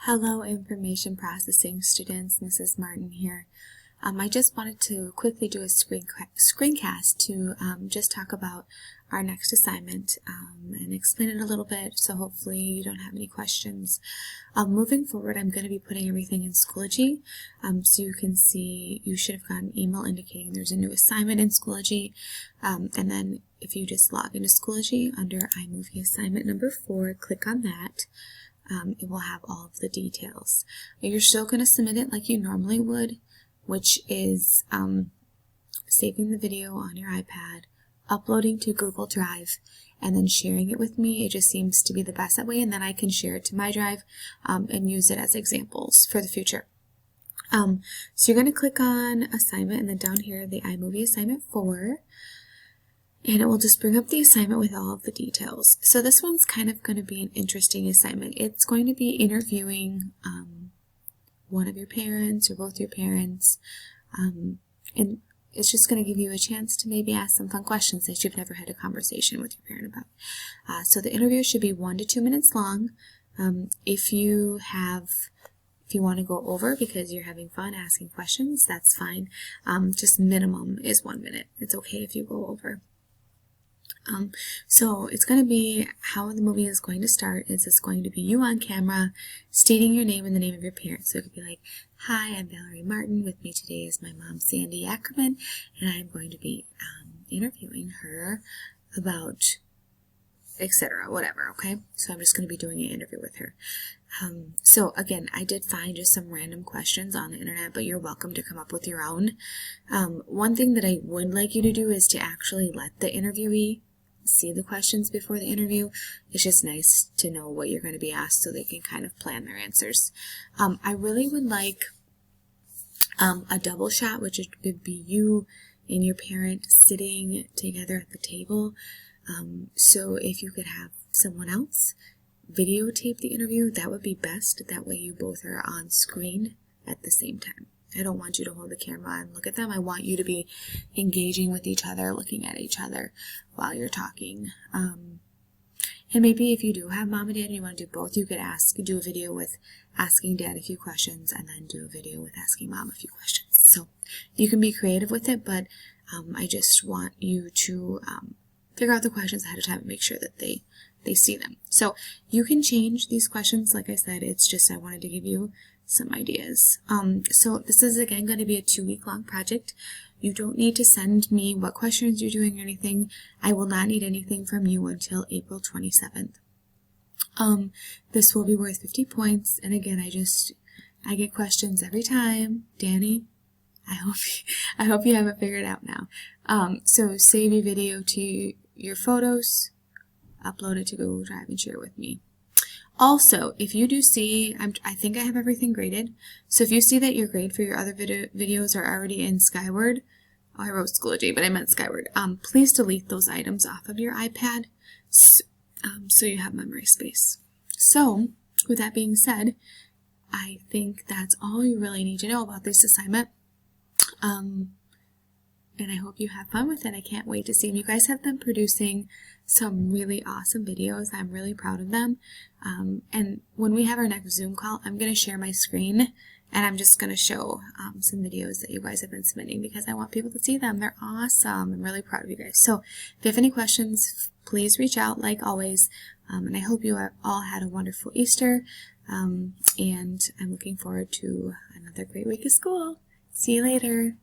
Hello, information processing students. Mrs. Martin here. I just wanted to quickly do a screencast to just talk about our next assignment and explain it a little bit, so hopefully you don't have any questions. Moving forward, I'm going to be putting everything in Schoology, so you can see you should have gotten an email indicating there's a new assignment in Schoology, and then if you just log into Schoology under iMovie assignment number 4, click on that. It will have all of the details. You're still going to submit it like you normally would, which is saving the video on your iPad, uploading to Google Drive, and then sharing it with me. It just seems to be the best that way, and then I can share it to my drive and use it as examples for the future. So you're going to click on assignment, and then down here the iMovie assignment 4. And it will just bring up the assignment with all of the details. So this one's kind of going to be an interesting assignment. It's going to be interviewing one of your parents or both your parents. And it's just going to give you a chance to maybe ask some fun questions that you've never had a conversation with your parent about. So the interview should be 1 to 2 minutes long. If you want to go over because you're having fun asking questions, that's fine. Just minimum is 1 minute. It's okay if you go over. So it's going to be how the movie is going to start is it's going to be you on camera stating your name and the name of your parents. So it could be like, hi, I'm Valerie Martin. With me today is my mom, Sandy Ackerman, and I'm going to be interviewing her about etc. whatever, okay? So I'm just going to be doing an interview with her. So again, I did find just some random questions on the internet, but you're welcome to come up with your own. One thing that I would like you to do is to actually let the interviewee see the questions before the interview. It's just nice to know what you're going to be asked so they can kind of plan their answers. I really would like a double shot, which would be you and your parent sitting together at the table. So if you could have someone else videotape the interview, that would be best. That way you both are on screen at the same time. I don't want you to hold the camera and look at them. I want you to be engaging with each other, looking at each other while you're talking. And maybe if you do have mom and dad and you want to do both, you could do a video with asking dad a few questions and then do a video with asking mom a few questions. So you can be creative with it, but I just want you to figure out the questions ahead of time and make sure that they see them. So you can change these questions. Like I said, it's just I wanted to give you some ideas. So this is again going to be a 2-week-long project. You don't need to send me what questions you're doing or anything. I will not need anything from you until April 27th. This will be worth 50 points. And again, I get questions every time. Danny, I hope you have it figured out now. So save your video to your photos, upload it to Google Drive, and share it with me. Also, if you do see, I think I have everything graded, so if you see that your grade for your other videos are already in Skyward, I wrote Schoology, but I meant Skyward, please delete those items off of your iPad so you have memory space. So, with that being said, I think that's all you really need to know about this assignment. And I hope you have fun with it. I can't wait to see them. You guys have been producing some really awesome videos. I'm really proud of them. And when we have our next Zoom call, I'm going to share my screen and I'm just going to show some videos that you guys have been submitting because I want people to see them. They're awesome. I'm really proud of you guys. So if you have any questions, please reach out like always. And I hope you all had a wonderful Easter. And I'm looking forward to another great week of school. See you later.